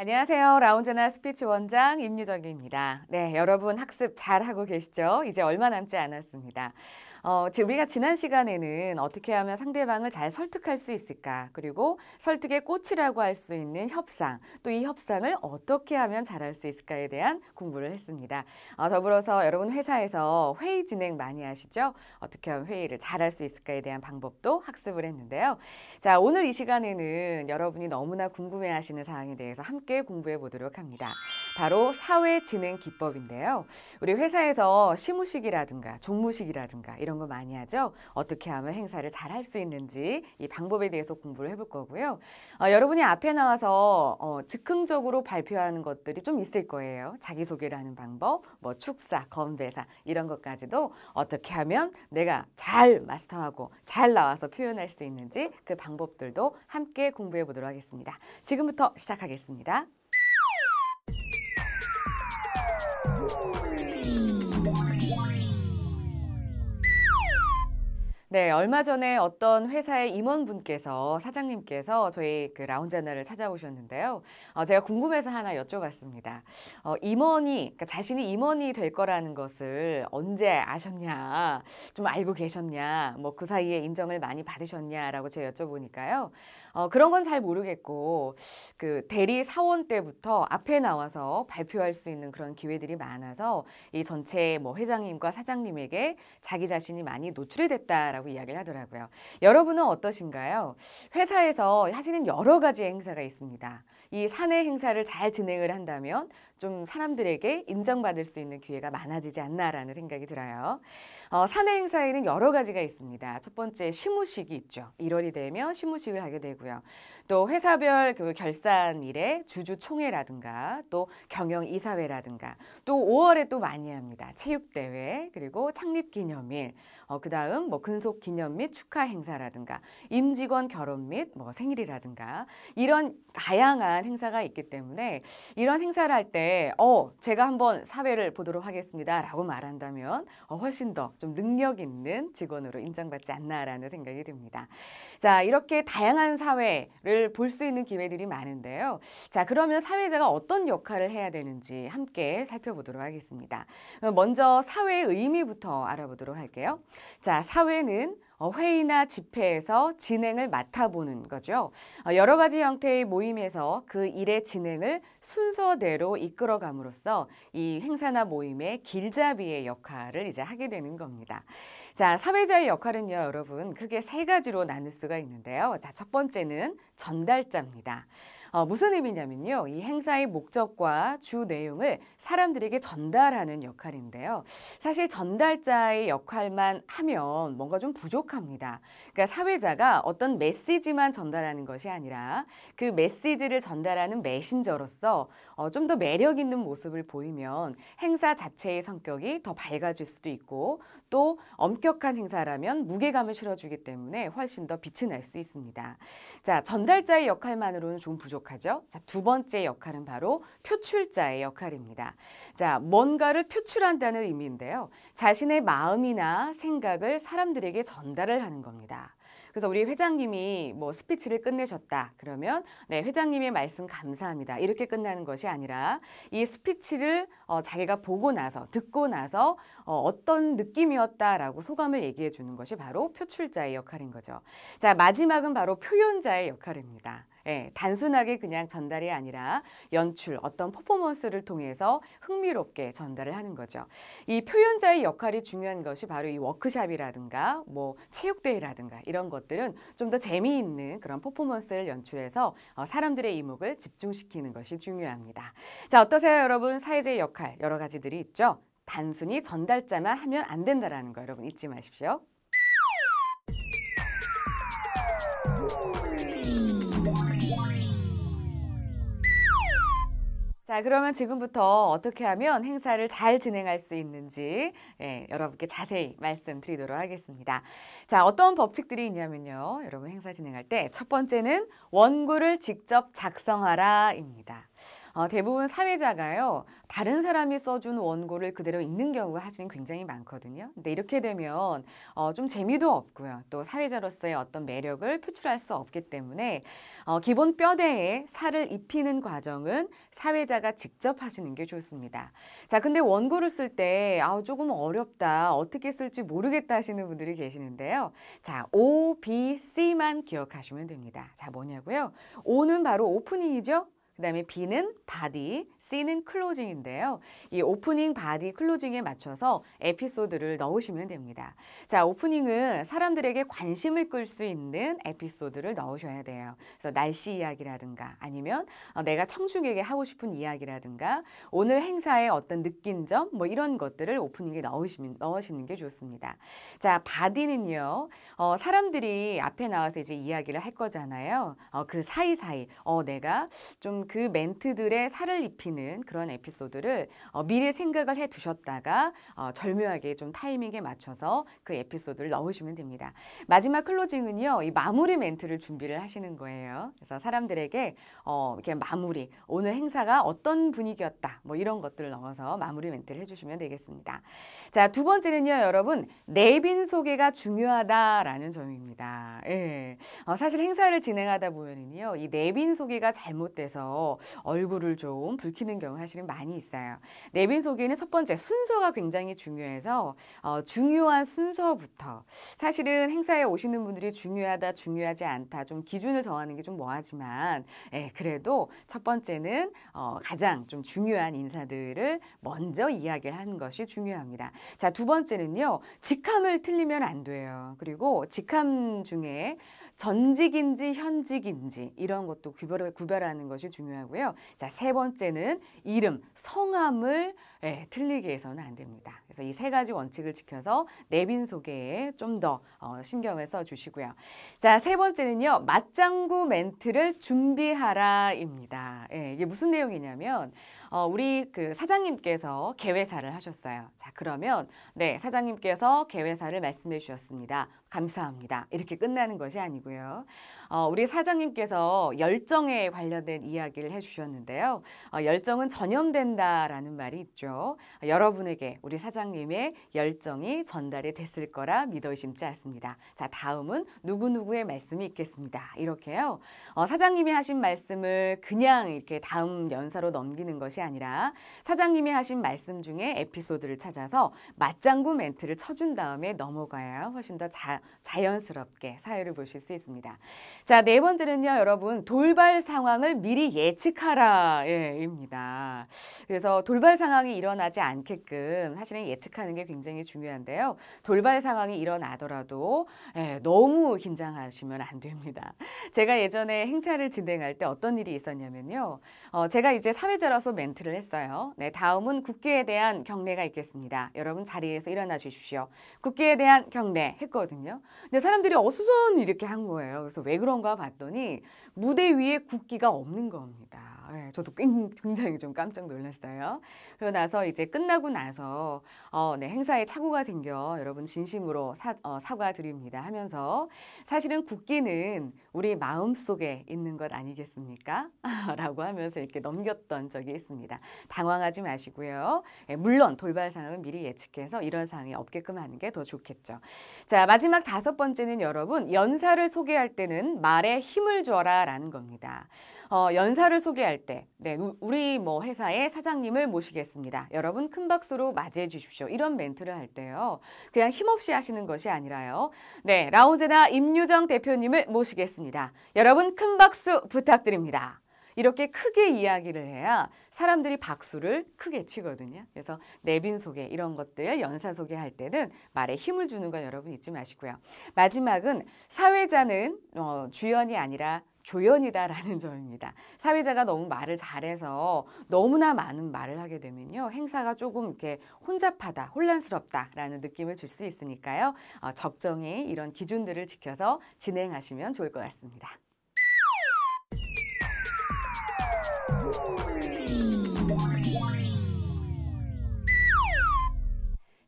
안녕하세요. 라운저나 스피치 원장 임유정입니다. 네, 여러분 학습 잘하고 계시죠? 이제 얼마 남지 않았습니다. 우리가 지난 시간에는 어떻게 하면 상대방을 잘 설득할 수 있을까? 그리고 설득의 꽃이라고 할 수 있는 협상, 또 이 협상을 어떻게 하면 잘할 수 있을까에 대한 공부를 했습니다. 더불어서 여러분 회사에서 회의 진행 많이 하시죠? 어떻게 하면 회의를 잘할 수 있을까에 대한 방법도 학습을 했는데요. 자, 오늘 이 시간에는 여러분이 너무나 궁금해하시는 사항에 대해서 함께 공부해 보도록 합니다. 바로 사회 진행 기법인데요. 우리 회사에서 시무식이라든가 종무식이라든가 이런 거 많이 하죠. 어떻게 하면 행사를 잘 할 수 있는지 이 방법에 대해서 공부를 해볼 거고요. 여러분이 앞에 나와서 즉흥적으로 발표하는 것들이 좀 있을 거예요. 자기소개를 하는 방법, 뭐 축사, 건배사 이런 것까지도 어떻게 하면 내가 잘 마스터하고 잘 나와서 표현할 수 있는지 그 방법들도 함께 공부해 보도록 하겠습니다. 지금부터 시작하겠습니다. 네, 얼마 전에 어떤 회사의 임원분께서 사장님께서 저희 그 라운저널을 찾아오셨는데요. 제가 궁금해서 하나 여쭤봤습니다. 그러니까 자신이 임원이 될 거라는 것을 언제 아셨냐, 좀 알고 계셨냐, 뭐 그 사이에 인정을 많이 받으셨냐라고 제가 여쭤보니까요. 그런 건 잘 모르겠고 그 대리 사원 때부터 앞에 나와서 발표할 수 있는 그런 기회들이 많아서 이 전체 뭐 회장님과 사장님에게 자기 자신이 많이 노출이 됐다라고 이야기를 하더라고요. 여러분은 어떠신가요? 회사에서 하시는 여러 가지 행사가 있습니다. 이 사내 행사를 잘 진행을 한다면 좀 사람들에게 인정받을 수 있는 기회가 많아지지 않나라는 생각이 들어요. 사내 행사에는 여러 가지가 있습니다. 첫 번째 시무식이 있죠. 1월이 되면 시무식을 하게 되고요. 또 회사별 그 결산일에 주주총회라든가 또 경영이사회라든가 또 5월에 또 많이 합니다. 체육대회 그리고 창립기념일 그다음 뭐 근속기념 및 축하 행사라든가 임직원 결혼 및 뭐 생일이라든가 이런 다양한 행사가 있기 때문에 이런 행사를 할 때 제가 한번 사회를 보도록 하겠습니다 라고 말한다면 훨씬 더 좀 능력 있는 직원으로 인정받지 않나라는 생각이 듭니다. 자, 이렇게 다양한 사회를 볼 수 있는 기회들이 많은데요. 자, 그러면 사회자가 어떤 역할을 해야 되는지 함께 살펴보도록 하겠습니다. 먼저 사회의 의미부터 알아보도록 할게요. 자, 사회는 회의나 집회에서 진행을 맡아보는 거죠. 여러 가지 형태의 모임에서 그 일의 진행을 순서대로 이끌어감으로써 이 행사나 모임의 길잡이의 역할을 이제 하게 되는 겁니다. 자, 사회자의 역할은요, 여러분, 크게 세 가지로 나눌 수가 있는데요. 자, 첫 번째는 전달자입니다. 무슨 의미냐면요. 이 행사의 목적과 주 내용을 사람들에게 전달하는 역할인데요. 사실 전달자의 역할만 하면 뭔가 좀 부족합니다. 그러니까 사회자가 어떤 메시지만 전달하는 것이 아니라 그 메시지를 전달하는 메신저로서 좀 더 매력 있는 모습을 보이면 행사 자체의 성격이 더 밝아질 수도 있고 또 엄격한 행사라면 무게감을 실어주기 때문에 훨씬 더 빛이 날 수 있습니다. 자, 전달자의 역할만으로는 좀 부족하죠. 자, 두 번째 역할은 바로 표출자의 역할입니다. 자, 뭔가를 표출한다는 의미인데요. 자신의 마음이나 생각을 사람들에게 전달을 하는 겁니다. 그래서 우리 회장님이 뭐 스피치를 끝내셨다. 그러면 네, 회장님의 말씀 감사합니다. 이렇게 끝나는 것이 아니라 이 스피치를 자기가 보고 나서 듣고 나서 어떤 느낌이었다라고 소감을 얘기해 주는 것이 바로 표출자의 역할인 거죠. 자, 마지막은 바로 표현자의 역할입니다. 예, 단순하게 그냥 전달이 아니라 연출, 어떤 퍼포먼스를 통해서 흥미롭게 전달을 하는 거죠. 이 표현자의 역할이 중요한 것이 바로 이 워크샵이라든가 뭐 체육대회라든가 이런 것들은 좀 더 재미있는 그런 퍼포먼스를 연출해서 사람들의 이목을 집중시키는 것이 중요합니다. 자, 어떠세요, 여러분? 사회자의 역할 여러 가지들이 있죠. 단순히 전달자만 하면 안 된다는 거 여러분 잊지 마십시오. 자, 그러면 지금부터 어떻게 하면 행사를 잘 진행할 수 있는지 여러분께 자세히 말씀드리도록 하겠습니다. 자, 어떤 법칙들이 있냐면요. 여러분 행사 진행할 때 첫 번째는 원고를 직접 작성하라입니다. 대부분 사회자가요, 다른 사람이 써준 원고를 그대로 읽는 경우가 사실은 굉장히 많거든요. 근데 이렇게 되면 좀 재미도 없고요. 또 사회자로서의 어떤 매력을 표출할 수 없기 때문에 기본 뼈대에 살을 입히는 과정은 사회자가 직접 하시는 게 좋습니다. 자, 근데 원고를 쓸 때 조금 어렵다, 어떻게 쓸지 모르겠다 하시는 분들이 계시는데요. 자, O, B, C만 기억하시면 됩니다. 자, 뭐냐고요? O는 바로 오프닝이죠. 그다음에 B는 바디, C는 클로징인데요. 이 오프닝, 바디, 클로징에 맞춰서 에피소드를 넣으시면 됩니다. 자, 오프닝은 사람들에게 관심을 끌 수 있는 에피소드를 넣으셔야 돼요. 그래서 날씨 이야기라든가 아니면 내가 청중에게 하고 싶은 이야기라든가 오늘 행사에 어떤 느낀 점 뭐 이런 것들을 오프닝에 넣으시는 게 좋습니다. 자, 바디는요. 사람들이 앞에 나와서 이제 이야기를 할 거잖아요. 그 사이사이 내가 좀 그 멘트들의 살을 입히는 그런 에피소드를 미리 생각을 해 두셨다가 절묘하게 좀 타이밍에 맞춰서 그 에피소드를 넣으시면 됩니다. 마지막 클로징은요, 이 마무리 멘트를 준비를 하시는 거예요. 그래서 사람들에게 이렇게 마무리, 오늘 행사가 어떤 분위기였다, 뭐 이런 것들을 넣어서 마무리 멘트를 해주시면 되겠습니다. 자, 두 번째는요, 여러분, 내빈 소개가 중요하다라는 점입니다. 예. 사실 행사를 진행하다 보면은요, 이 내빈 소개가 잘못돼서 얼굴을 좀 붉히는 경우 사실은 많이 있어요. 내빈 소개는 첫 번째 순서가 굉장히 중요해서 중요한 순서부터 사실은 행사에 오시는 분들이 중요하다, 중요하지 않다 좀 기준을 정하는 게 좀 뭐하지만 그래도 첫 번째는 가장 좀 중요한 인사들을 먼저 이야기를 하는 것이 중요합니다. 자, 두 번째는요. 직함을 틀리면 안 돼요. 그리고 직함 중에 전직인지 현직인지 이런 것도 구별하는 것이 중요하고요. 자, 세 번째는 이름, 성함을 틀리게 해서는 안 됩니다. 그래서 이 세 가지 원칙을 지켜서 내빈 소개에 좀 더 신경을 써주시고요. 자, 세 번째는요. 맞장구 멘트를 준비하라입니다. 이게 무슨 내용이냐면 우리 그 사장님께서 개회사를 하셨어요. 자, 그러면 네, 사장님께서 개회사를 말씀해 주셨습니다. 감사합니다. 이렇게 끝나는 것이 아니고요. 우리 사장님께서 열정에 관련된 이야기를 해주셨는데요. 열정은 전염된다라는 말이 있죠. 여러분에게 우리 사장님의 열정이 전달이 됐을 거라 믿어 의심치 않습니다. 자, 다음은 누구누구의 말씀이 있겠습니다. 이렇게요. 사장님이 하신 말씀을 그냥 이렇게 다음 연사로 넘기는 것이 아니라 사장님이 하신 말씀 중에 에피소드를 찾아서 맞장구 멘트를 쳐준 다음에 넘어가야 훨씬 더 자연스럽게 사회를 보실 수 있습니다. 자, 네 번째는요, 여러분, 돌발 상황을 미리 예측하라 입니다. 그래서 돌발 상황이 일어나지 않게끔 사실은 예측하는 게 굉장히 중요한데요. 돌발 상황이 일어나더라도 너무 긴장하시면 안 됩니다. 제가 예전에 행사를 진행할 때 어떤 일이 있었냐면요. 제가 이제 사회자로서 멘트를 했어요. 네, 다음은 국기에 대한 경례가 있겠습니다. 여러분 자리에서 일어나 주십시오. 국기에 대한 경례 했거든요. 근데 사람들이 어수선 이렇게 한 거예요. 그래서 왜 그런가 봤더니 무대 위에 국기가 없는 겁니다. 저도 굉장히 좀 깜짝 놀랐어요. 그러고 나서 이제 끝나고 나서 행사에 착오가 생겨 여러분 진심으로 사과드립니다 하면서 사실은 국기는 우리 마음속에 있는 것 아니겠습니까? 라고 하면서 이렇게 넘겼던 적이 있습니다. 당황하지 마시고요. 물론 돌발 상황은 미리 예측해서 이런 상황이 없게끔 하는 게 더 좋겠죠. 자, 마지막 다섯 번째는 여러분 연사를 소개할 때는 말에 힘을 줘라 라는 겁니다. 연사를 소개할 때 우리 회사의 사장님을 모시겠습니다. 여러분 큰 박수로 맞이해 주십시오. 이런 멘트를 할 때요. 그냥 힘없이 하시는 것이 아니라요. 네, 라운제나 임유정 대표님을 모시겠습니다. 여러분 큰 박수 부탁드립니다. 이렇게 크게 이야기를 해야 사람들이 박수를 크게 치거든요. 그래서 내빈 소개 이런 것들 연사 소개할 때는 말에 힘을 주는 건 여러분 잊지 마시고요. 마지막은 사회자는 주연이 아니라 조연이다라는 점입니다. 사회자가 너무 말을 잘해서 너무나 많은 말을 하게 되면요. 행사가 조금 이렇게 혼잡하다, 혼란스럽다라는 느낌을 줄 수 있으니까요. 적정히 이런 기준들을 지켜서 진행하시면 좋을 것 같습니다.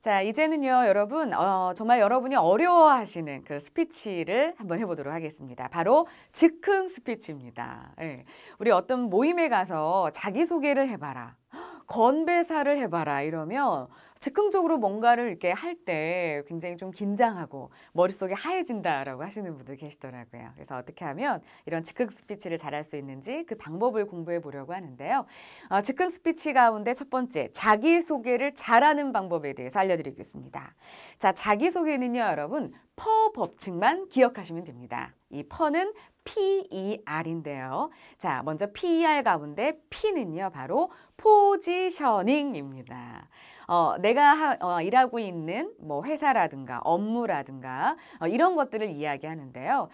자, 이제는요, 여러분, 정말 여러분이 어려워하시는 그 스피치를 한번 해보도록 하겠습니다. 바로 즉흥 스피치입니다. 예. 우리 어떤 모임에 가서 자기소개를 해봐라. 건배사를 해봐라 이러면 즉흥적으로 뭔가를 이렇게 할 때 굉장히 좀 긴장하고 머릿속이 하얘진다라고 하시는 분들 계시더라고요. 그래서 어떻게 하면 이런 즉흥 스피치를 잘할 수 있는지 그 방법을 공부해 보려고 하는데요. 즉흥 스피치 가운데 첫 번째, 자기소개를 잘하는 방법에 대해서 알려드리겠습니다. 자, 자기소개는요, 여러분, 퍼 법칙만 기억하시면 됩니다. 이 퍼는 PER인데요. 자, 먼저 PER 가운데 P는요, 바로 포지셔닝입니다. 내가 일하고 있는 뭐 회사라든가 업무라든가 이런 것들을 이야기하는데요.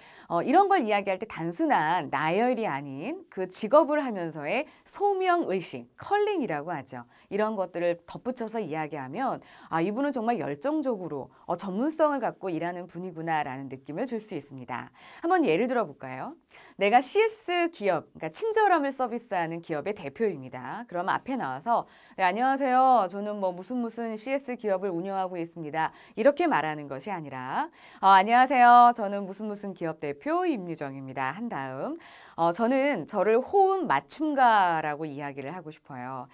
이런 걸 이야기할 때 단순한 나열이 아닌 그 직업을 하면서의 소명의식, 컬링이라고 하죠. 이런 것들을 덧붙여서 이야기하면 이분은 정말 열정적으로 전문성을 갖고 일하는 분이구나라는 느낌을 줄 수 있습니다. 한번 예를 들어 볼까요? 내가 CS 기업, 그러니까 친절함을 서비스하는 기업의 대표입니다. 그럼 앞에 나와서 네, 안녕하세요. 저는 뭐 무슨 CS 기업을 운영하고 있습니다. 이렇게 말하는 것이 아니라 안녕하세요. 저는 무슨 기업 대표 임유정입니다. 한 다음 저는 저를 호흡 맞춤가라고 이야기를 하고 싶어요.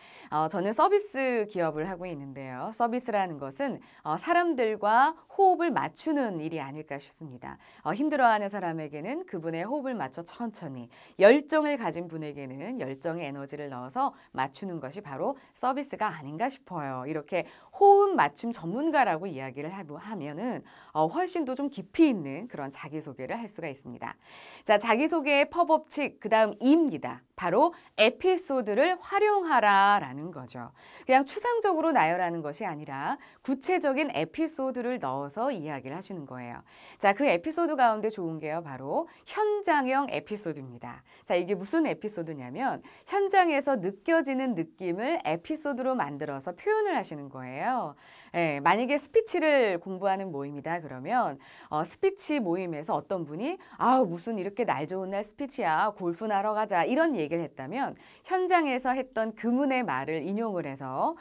저는 서비스 기업을 하고 있는데요. 서비스라는 것은 사람들과 호흡을 맞추는 일이 아닐까 싶습니다. 힘들어하는 사람에게는 그분의 호흡을 맞춰 천천히, 열정을 가진 분에게는 열정의 에너지를 넣어서 맞추는 것이 바로 서비스가 아닌가 싶어요. 이렇게 호흡 맞춤 전문가라고 이야기를 하면은 훨씬 더 좀 깊이 있는 그런 자기소개를 할 수가 있습니다. 자, 자기소개의 퍼법칙, 그 다음 E입니다. 바로 에피소드를 활용하라라는 거죠. 그냥 추상적으로 나열하는 것이 아니라 구체적인 에피소드를 넣어서 이야기를 하시는 거예요. 자, 그 에피소드 가운데 좋은 게요, 바로 현장형 에피소드입니다. 자, 이게 무슨 에피소드냐면 현장에서 느껴지는 느낌을 에피소드로 만들어서 표현을 하시는 거예요. 예, 만약에 스피치를 공부하는 모임이다 그러면 스피치 모임에서 어떤 분이 무슨 이렇게 날 좋은 날 스피치야, 골프나 하러 가자 이런 얘기를 했다면 현장에서 했던 그분의 말을 인용을 해서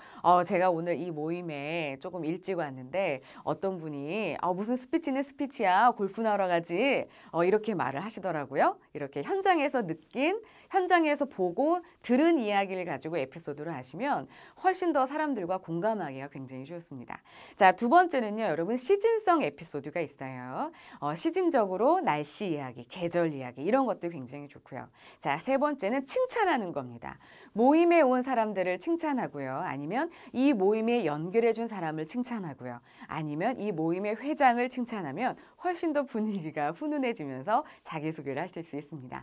제가 오늘 이 모임에 조금 일찍 왔는데 어떤 분이 무슨 스피치는 스피치야, 골프나 하러 가지 이렇게 말을 하시더라고요. 이렇게 현장에서 느낀, 현장에서 보고 들은 이야기를 가지고 에피소드를 하시면 훨씬 더 사람들과 공감하기가 굉장히 좋습니다. 자, 두 번째는요, 여러분 시즌성 에피소드가 있어요. 시즌적으로 날씨 이야기, 계절 이야기 이런 것도 굉장히 좋고요. 자, 세 번째는 칭찬하는 겁니다. 모임에 온 사람들을 칭찬하고요. 아니면 이 모임에 연결해 준 사람을 칭찬하고요. 아니면 이 모임의 회장을 칭찬하면 훨씬 더 분위기가 훈훈해지면서 자기소개를 하실 수 있습니다.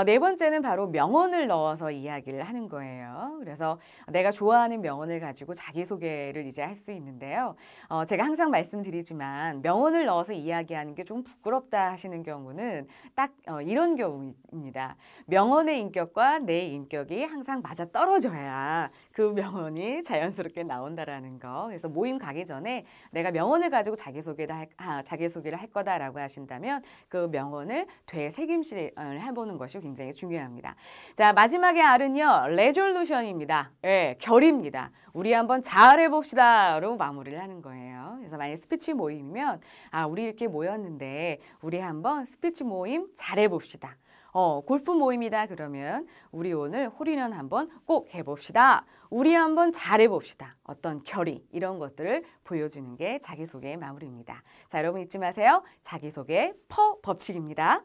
네 번째는 바로 명언을 넣어서 이야기를 하는 거예요. 그래서 내가 좋아하는 명언을 가지고 자기소개를 이제 할 수 있는데요. 제가 항상 말씀드리지만 명언을 넣어서 이야기하는 게 좀 부끄럽다 하시는 경우는 딱 이런 경우입니다. 명언의 인격과 내 인격이 항상 맞아 떨어져야 그 명언이 자연스럽게 나온다라는 거. 그래서 모임 가기 전에 내가 명언을 가지고 자기소개를 할 거다라고 하신다면 그 명언을 되새김질을 해보는 것이 굉장히 중요합니다. 자, 마지막에 R은요, 레졸루션입니다. 예, 결의입니다. 우리 한번 잘해봅시다로 마무리를 하는 거예요. 그래서 만약 스피치 모임이면 우리 이렇게 모였는데 우리 한번 스피치 모임 잘해봅시다. 골프 모임이다 그러면 우리 오늘 홀인원 한번 꼭 해봅시다. 우리 한번 잘해봅시다. 어떤 결의 이런 것들을 보여주는 게 자기소개의 마무리입니다. 자, 여러분 잊지 마세요. 자기소개 퍼 법칙입니다.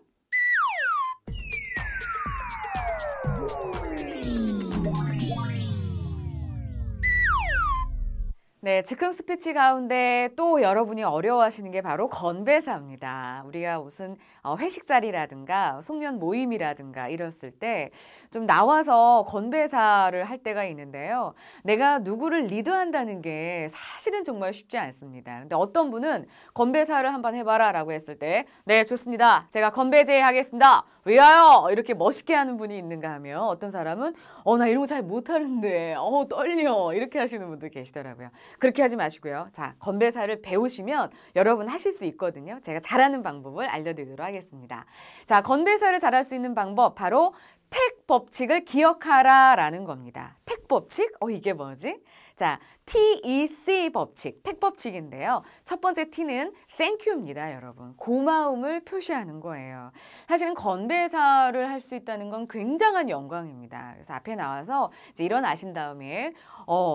네, 즉흥 스피치 가운데 또 여러분이 어려워하시는 게 바로 건배사입니다. 우리가 무슨 회식 자리라든가 송년 모임이라든가 이랬을 때 좀 나와서 건배사를 할 때가 있는데요. 내가 누구를 리드한다는 게 사실은 정말 쉽지 않습니다. 근데 어떤 분은 건배사를 한번 해봐라 라고 했을 때 네, 좋습니다. 제가 건배제 하겠습니다. 왜요? 이렇게 멋있게 하는 분이 있는가 하면 어떤 사람은 나 이런 거 잘 못하는데 떨려 이렇게 하시는 분들 계시더라고요. 그렇게 하지 마시고요. 자, 건배사를 배우시면 여러분 하실 수 있거든요. 제가 잘하는 방법을 알려드리도록 하겠습니다. 자, 건배사를 잘할 수 있는 방법 바로 택 법칙을 기억하라 라는 겁니다. 택 법칙? 이게 뭐지? 자, TEC 법칙, 택 법칙인데요. 첫 번째 T는 Thank you입니다, 여러분. 고마움을 표시하는 거예요. 사실은 건배사를 할 수 있다는 건 굉장한 영광입니다. 그래서 앞에 나와서 이제 일어나신 다음에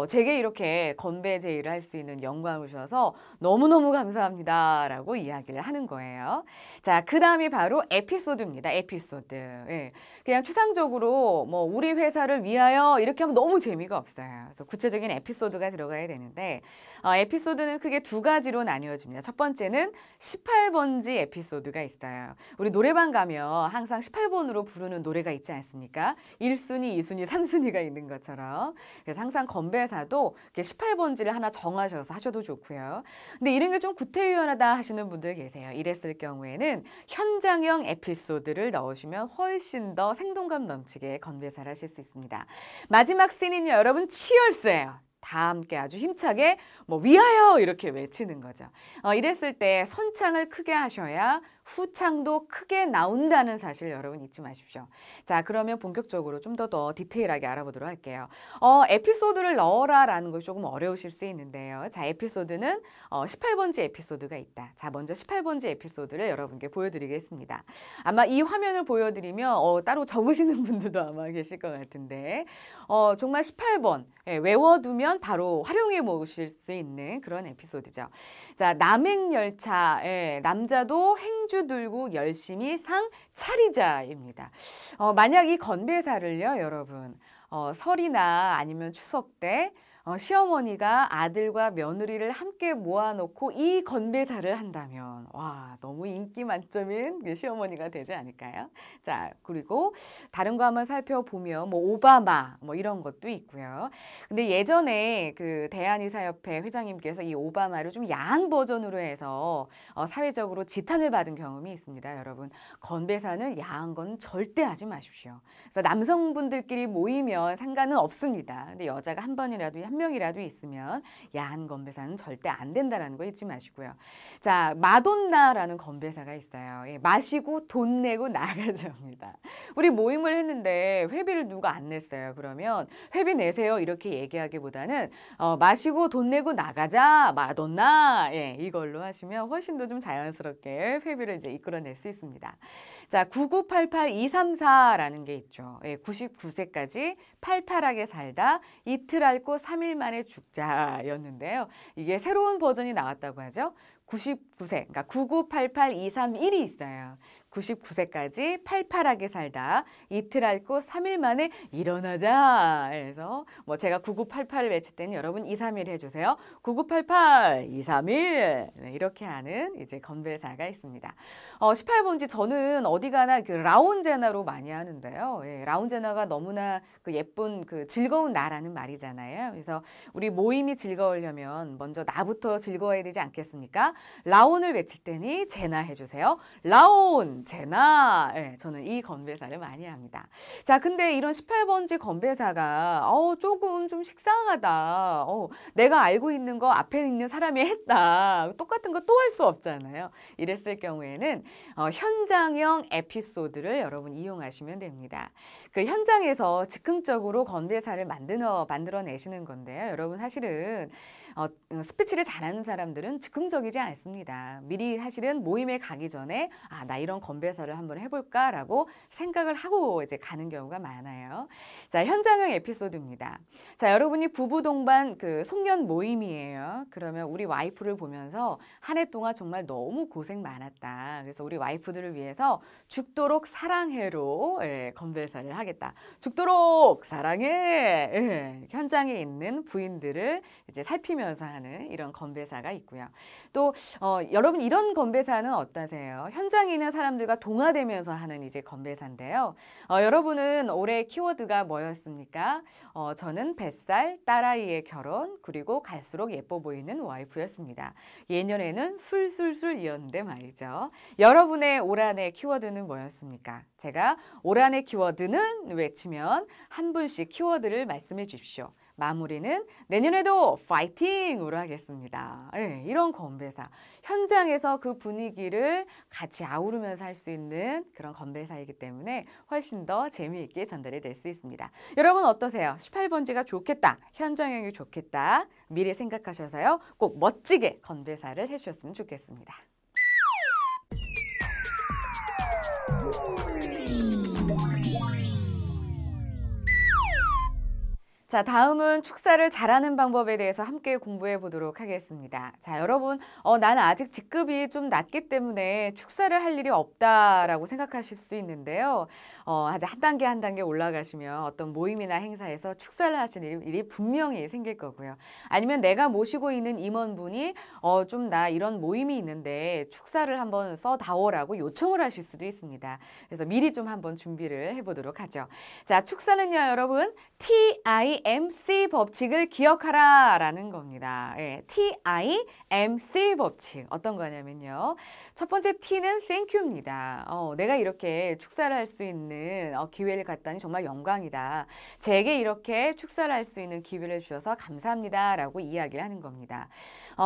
제게 이렇게 건배 제의를 할 수 있는 영광을 주셔서 너무너무 감사합니다라고 이야기를 하는 거예요. 자, 그 다음이 바로 에피소드입니다. 에피소드. 예. 그냥 추상적으로 뭐 우리 회사를 위하여 이렇게 하면 너무 재미가 없어요. 그래서 구체적인 에피소드가 들어가야 되는데 에피소드는 크게 두 가지로 나뉘어집니다. 첫 번째는 18번지 에피소드가 있어요. 우리 노래방 가면 항상 18번으로 부르는 노래가 있지 않습니까? 1순위, 2순위, 3순위가 있는 것처럼. 그래서 항상 건배사도 18번지를 하나 정하셔서 하셔도 좋고요. 근데 이런 게 좀 구태의연하다 하시는 분들 계세요. 이랬을 경우에는 현장형 에피소드를 넣으시면 훨씬 더 생동감 넘치게 건배사를 하실 수 있습니다. 마지막 씬은요, 여러분 치얼스예요. 다 함께 아주 힘차게 뭐 위하여 이렇게 외치는 거죠. 이랬을 때 선창을 크게 하셔야 후창도 크게 나온다는 사실 여러분 잊지 마십시오. 자, 그러면 본격적으로 좀 더 디테일하게 알아보도록 할게요. 에피소드를 넣어라라는 것이 조금 어려우실 수 있는데요. 자, 에피소드는 18번지 에피소드가 있다. 자, 먼저 18번지 에피소드를 여러분께 보여드리겠습니다. 아마 이 화면을 보여드리면 따로 적으시는 분들도 아마 계실 것 같은데 정말 18번 외워두면 바로 활용해 보실 수 있는 그런 에피소드죠. 자, 남행열차 남자도 행주 들고 열심히 상 차리자입니다. 만약 이 건배사를요, 여러분 설이나 아니면 추석 때 시어머니가 아들과 며느리를 함께 모아놓고 이 건배사를 한다면 와, 너무 인기 만점인 시어머니가 되지 않을까요? 자, 그리고 다른 거 한번 살펴보면 뭐 오바마 뭐 이런 것도 있고요. 근데 예전에 그 대한의사협회 회장님께서 이 오바마를 좀 야한 버전으로 해서 사회적으로 지탄을 받은 경험이 있습니다. 여러분, 건배사는 야한 건 절대 하지 마십시오. 그래서 남성분들끼리 모이면 상관은 없습니다. 근데 여자가 한 명이라도 있으면 야한 건배사는 절대 안 된다는 거 잊지 마시고요. 자, 마돈나라는 건배사가 있어요. 마시고 돈 내고 나가자입니다. 우리 모임을 했는데 회비를 누가 안 냈어요. 그러면 회비 내세요 이렇게 얘기하기보다는 마시고 돈 내고 나가자 마돈나 이걸로 하시면 훨씬 더 좀 자연스럽게 회비를 이제 이끌어낼 수 있습니다. 자, 9988234라는 게 있죠. 99세까지 팔팔하게 살다 이틀 앓고 3일 만에 죽자였는데요. 이게 새로운 버전이 나왔다고 하죠. 99세, 그러니까 9988231이 있어요. 99세까지 팔팔하게 살다 이틀 앓고 3일 만에 일어나자 해서 뭐 제가 9988을 외칠 때는 여러분 231 해주세요. 9988 231 이렇게 하는 이제 건배사가 있습니다. 18번지 저는 어디 가나 그 라운제나로 많이 하는데요. 라운제나가 너무나 그 예쁜 그 즐거운 나라는 말이잖아요. 그래서 우리 모임이 즐거우려면 먼저 나부터 즐거워야 되지 않겠습니까? 라온을 외칠 때니 제나 해주세요. 라온 제나. 저는 이 건배사를 많이 합니다. 자, 근데 이런 18번지 건배사가 조금 좀 식상하다. 내가 알고 있는 거 앞에 있는 사람이 했다. 똑같은 거 또 할 수 없잖아요. 이랬을 경우에는 현장형 에피소드를 여러분 이용하시면 됩니다. 그 현장에서 즉흥적으로 건배사를 만들어내시는 건데요. 여러분 사실은 스피치를 잘하는 사람들은 즉흥적이지 않습니다. 미리 사실은 모임에 가기 전에 나 이런 건배사를 한번 해볼까라고 생각을 하고 이제 가는 경우가 많아요. 자, 현장형 에피소드입니다. 자, 여러분이 부부 동반 그 송년 모임이에요. 그러면 우리 와이프를 보면서 한 해 동안 정말 너무 고생 많았다. 그래서 우리 와이프들을 위해서 죽도록 사랑해로 건배사를 하겠다. 죽도록 사랑해. 현장에 있는 부인들을 이제 살피면서 하는 이런 건배사가 있고요. 또 여러분 이런 건배사는 어떠세요? 현장에 있는 사람들과 동화되면서 하는 이제 건배사인데요. 여러분은 올해 키워드가 뭐였습니까? 저는 뱃살, 딸아이의 결혼, 그리고 갈수록 예뻐 보이는 와이프였습니다. 예년에는 술술술이었는데 말이죠. 여러분의 올 한해 키워드는 뭐였습니까? 제가 올 한해 키워드는 외치면 한 분씩 키워드를 말씀해 주십시오. 마무리는 내년에도 파이팅으로 하겠습니다. 네, 이런 건배사. 현장에서 그 분위기를 같이 아우르면서 할 수 있는 그런 건배사이기 때문에 훨씬 더 재미있게 전달이 될 수 있습니다. 여러분 어떠세요? 18번지가 좋겠다. 현장형이 좋겠다. 미래 생각하셔서요. 꼭 멋지게 건배사를 해주셨으면 좋겠습니다. 자, 다음은 축사를 잘하는 방법에 대해서 함께 공부해 보도록 하겠습니다. 자, 여러분, 나는 아직 직급이 좀 낮기 때문에 축사를 할 일이 없다라고 생각하실 수 있는데요. 아주 한 단계 한 단계 올라가시면 어떤 모임이나 행사에서 축사를 하시는 일이 분명히 생길 거고요. 아니면 내가 모시고 있는 임원분이 좀 나 이런 모임이 있는데 축사를 한번 써다오라고 요청을 하실 수도 있습니다. 그래서 미리 좀 한번 준비를 해보도록 하죠. 자, 축사는요, 여러분, TIMC 법칙을 기억하라 라는 겁니다. 예, TIMC 법칙 어떤 거냐면요. 첫 번째 T는 Thank you입니다. 내가 이렇게 축사를 할 수 있는 기회를 갖다니 정말 영광이다. 제게 이렇게 축사를 할 수 있는 기회를 주셔서 감사합니다 라고 이야기를 하는 겁니다.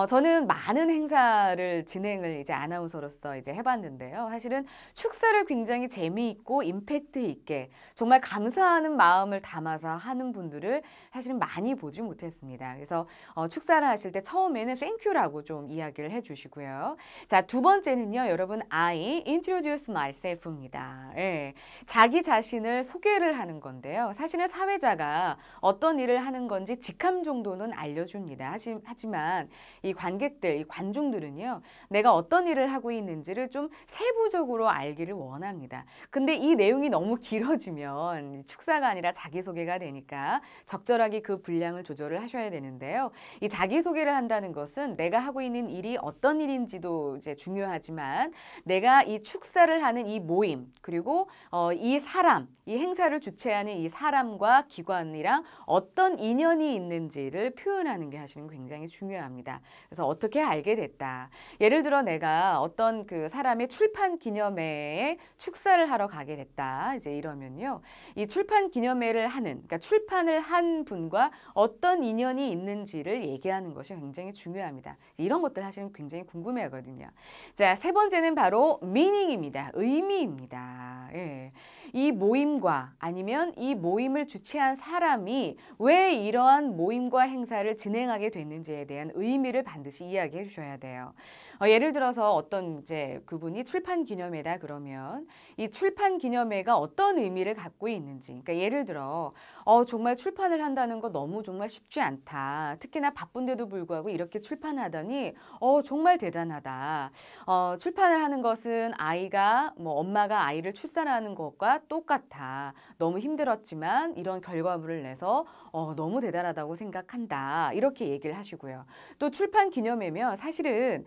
저는 많은 행사를 진행을 이제 아나운서로서 이제 해봤는데요. 사실은 축사를 굉장히 재미있고 임팩트 있게 정말 감사하는 마음을 담아서 하는 분들을 사실은 많이 보지 못했습니다. 그래서 축사를 하실 때 처음에는 Thank you라고 좀 이야기를 해주시고요. 자, 두 번째는요, 여러분 I introduce myself입니다. 예, 자기 자신을 소개를 하는 건데요. 사실은 사회자가 어떤 일을 하는 건지 직함 정도는 알려줍니다. 하지만 이 관객들, 이 관중들은요, 내가 어떤 일을 하고 있는지를 좀 세부적으로 알기를 원합니다. 근데 이 내용이 너무 길어지면 축사가 아니라 자기소개가 되니까 적절하게 그 분량을 조절을 하셔야 되는데요. 이 자기소개를 한다는 것은 내가 하고 있는 일이 어떤 일인지도 이제 중요하지만 내가 이 축사를 하는 이 모임, 그리고 이 사람, 이 행사를 주최하는 이 사람과 기관이랑 어떤 인연이 있는지를 표현하는 게 사실은 굉장히 중요합니다. 그래서 어떻게 알게 됐다. 예를 들어 내가 어떤 그 사람의 출판 기념회에 축사를 하러 가게 됐다. 이제 이러면요. 이 출판 기념회를 하는, 그러니까 출판을 한 분과 어떤 인연이 있는지를 얘기하는 것이 굉장히 중요합니다. 이런 것들 사실은 굉장히 궁금해하거든요. 자, 세 번째는 바로 meaning입니다. 의미입니다. 예. 이 모임과 아니면 이 모임을 주최한 사람이 왜 이러한 모임과 행사를 진행하게 됐는지에 대한 의미를 반드시 이야기해 주셔야 돼요. 예를 들어서 어떤 이제 그분이 출판 기념회다 그러면 이 출판 기념회가 어떤 의미를 갖고 있는지, 그러니까 예를 들어 정말 출판을 한다는 거 너무 정말 쉽지 않다. 특히나 바쁜데도 불구하고 이렇게 출판하더니 정말 대단하다. 출판을 하는 것은 아이가 엄마가 아이를 출산하는 것과 똑같아. 너무 힘들었지만 이런 결과물을 내서 너무 대단하다고 생각한다. 이렇게 얘기를 하시고요. 또 출판 기념회면 사실은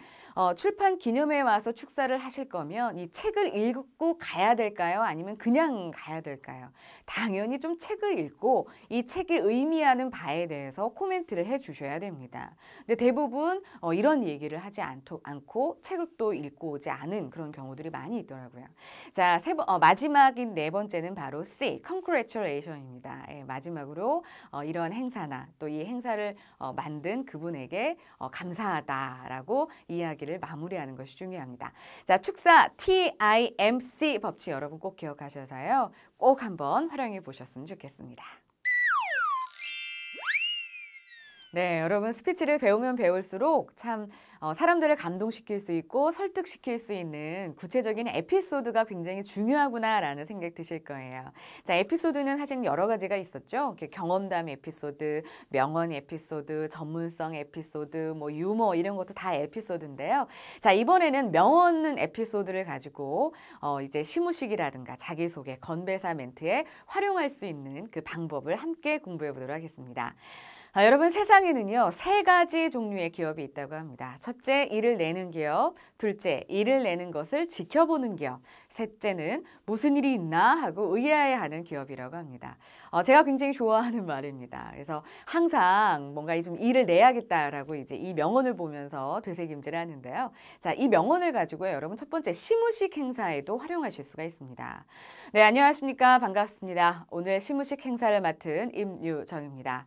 출판 기념회에 와서 축사를 하실 거면 이 책을 읽고 가야 될까요? 아니면 그냥 가야 될까요? 당연히 좀 책을 읽고 이 책이 의미하는 바에 대해서 코멘트를 해 주셔야 됩니다. 근데 대부분 이런 얘기를 하지 않고 책도 읽고 오지 않은 그런 경우들이 많이 있더라고요. 자, 마지막인 네 번째는 바로 C, Congratulation입니다. 예, 마지막으로 이런 행사나 또 이 행사를 만든 그분에게 감사하다라고 이야기를 마무리하는 것이 중요합니다. 자, 축사 TIMC 법칙 여러분 꼭 기억하셔서요. 꼭 한번 활용해 보셨으면 좋겠습니다. 네, 여러분 스피치를 배우면 배울수록 참 사람들을 감동시킬 수 있고 설득시킬 수 있는 구체적인 에피소드가 굉장히 중요하구나라는 생각 드실 거예요. 자, 에피소드는 사실 여러 가지가 있었죠. 경험담 에피소드, 명언 에피소드, 전문성 에피소드, 유머 이런 것도 다 에피소드인데요. 자, 이번에는 명언 에피소드를 가지고 이제 시무식이라든가 자기소개, 건배사 멘트에 활용할 수 있는 그 방법을 함께 공부해 보도록 하겠습니다. 여러분 세상에는요 3가지 종류의 기업이 있다고 합니다. 첫째, 일을 내는 기업. 둘째, 일을 내는 것을 지켜보는 기업. 셋째는 무슨 일이 있나 하고 의아해하는 기업이라고 합니다. 제가 굉장히 좋아하는 말입니다. 그래서 항상 뭔가 좀 일을 내야겠다라고 이제 이 명언을 보면서 되새김질을 하는데요. 자, 이 명언을 가지고요 여러분 첫 번째 시무식 행사에도 활용하실 수가 있습니다. 네, 안녕하십니까. 반갑습니다. 오늘 시무식 행사를 맡은 임유정입니다.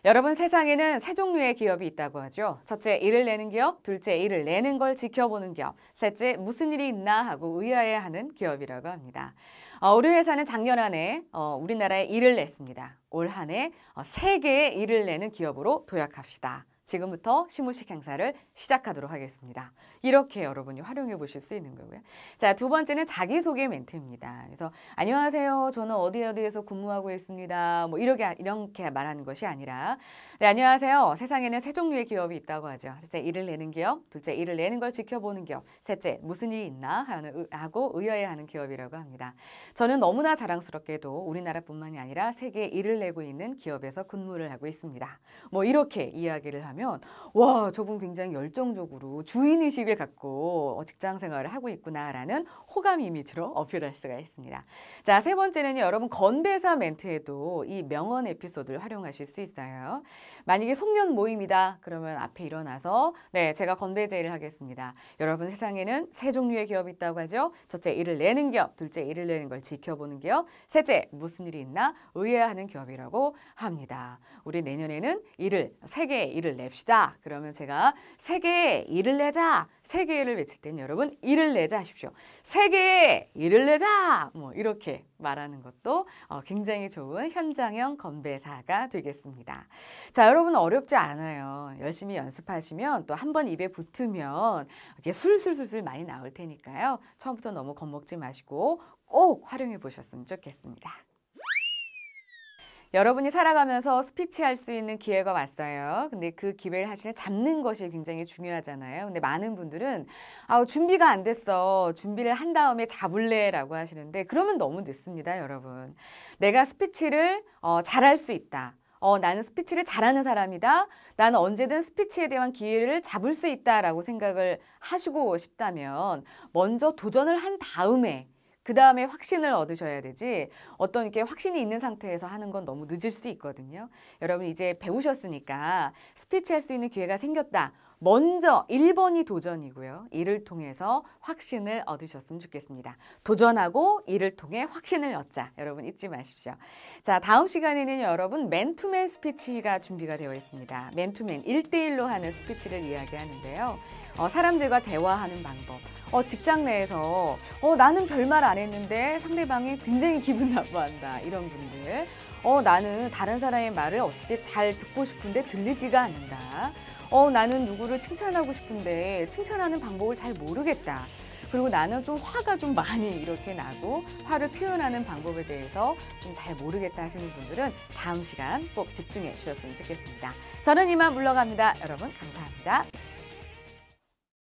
여러분 세상에는 세 종류의 기업이 있다고 하죠. 첫째, 일을 내는 기업, 둘째, 일을 내는 걸 지켜보는 기업, 셋째, 무슨 일이 있나 하고 의아해하는 기업이라고 합니다. 우리 회사는 작년 한 해 우리나라에 일을 냈습니다. 올 한 해 3개의 일을 내는 기업으로 도약합시다. 지금부터 시무식 행사를 시작하도록 하겠습니다. 이렇게 여러분이 활용해 보실 수 있는 거고요. 자, 두 번째는 자기소개 멘트입니다. 그래서 안녕하세요. 저는 어디에서 근무하고 있습니다. 뭐 이렇게 말하는 것이 아니라 네, 안녕하세요. 세상에는 세 종류의 기업이 있다고 하죠. 첫째, 일을 내는 기업, 둘째, 일을 내는 걸 지켜보는 기업, 셋째, 무슨 일이 있나 하고 의아해하는 기업이라고 합니다. 저는 너무나 자랑스럽게도 우리나라뿐만이 아니라 세계에 일을 내고 있는 기업에서 근무를 하고 있습니다. 뭐 이렇게 이야기를 하면 와, 저분 굉장히 열정적으로 주인의식을 갖고 직장 생활을 하고 있구나라는 호감 이미지로 어필할 수가 있습니다. 자, 세 번째는요. 여러분 건배사 멘트에도 이 명언 에피소드를 활용하실 수 있어요. 만약에 송년 모임이다. 그러면 앞에 일어나서 네, 제가 건배 제의를 하겠습니다. 여러분 세상에는 세 종류의 기업이 있다고 하죠. 첫째, 일을 내는 기업, 둘째, 일을 내는 걸 지켜보는 기업, 셋째, 무슨 일이 있나 의아해하는 기업이라고 합니다. 우리 내년에는 세계의 일을 냅시다. 그러면 제가 세계에 일을 내자. 세계를 외칠 때는 여러분 일을 내자 하십시오. 세계에 일을 내자. 뭐 이렇게 말하는 것도 굉장히 좋은 현장형 건배사가 되겠습니다. 자, 여러분 어렵지 않아요. 열심히 연습하시면 또 한 번 입에 붙으면 이렇게 술술술술 많이 나올 테니까요. 처음부터 너무 겁먹지 마시고 꼭 활용해 보셨으면 좋겠습니다. 여러분이 살아가면서 스피치할 수 있는 기회가 왔어요. 근데 그 기회를 사실 잡는 것이 굉장히 중요하잖아요. 근데 많은 분들은 준비가 안 됐어. 준비를 한 다음에 잡을래라고 하시는데 그러면 너무 늦습니다, 여러분. 내가 스피치를 잘할 수 있다. 나는 스피치를 잘하는 사람이다. 나는 언제든 스피치에 대한 기회를 잡을 수 있다라고 생각을 하시고 싶다면 먼저 도전을 한 다음에 그 다음에 확신을 얻으셔야 되지 어떤 이렇게 확신이 있는 상태에서 하는 건 너무 늦을 수 있거든요. 여러분 이제 배우셨으니까 스피치 할 수 있는 기회가 생겼다. 먼저 1번이 도전이고요. 이를 통해서 확신을 얻으셨으면 좋겠습니다. 도전하고 이를 통해 확신을 얻자. 여러분 잊지 마십시오. 자, 다음 시간에는 여러분 맨투맨 스피치가 준비가 되어 있습니다. 맨투맨 1대1로 하는 스피치를 이야기하는데요. 사람들과 대화하는 방법. 직장 내에서 나는 별말 안 했는데 상대방이 굉장히 기분 나빠한다. 이런 분들. 나는 다른 사람의 말을 어떻게 잘 듣고 싶은데 들리지가 않는다. 나는 누구를 칭찬하고 싶은데 칭찬하는 방법을 잘 모르겠다. 그리고 나는 좀 화가 좀 많이 이렇게 나고 화를 표현하는 방법에 대해서 좀 잘 모르겠다 하시는 분들은 다음 시간 꼭 집중해 주셨으면 좋겠습니다. 저는 이만 물러갑니다. 여러분 감사합니다.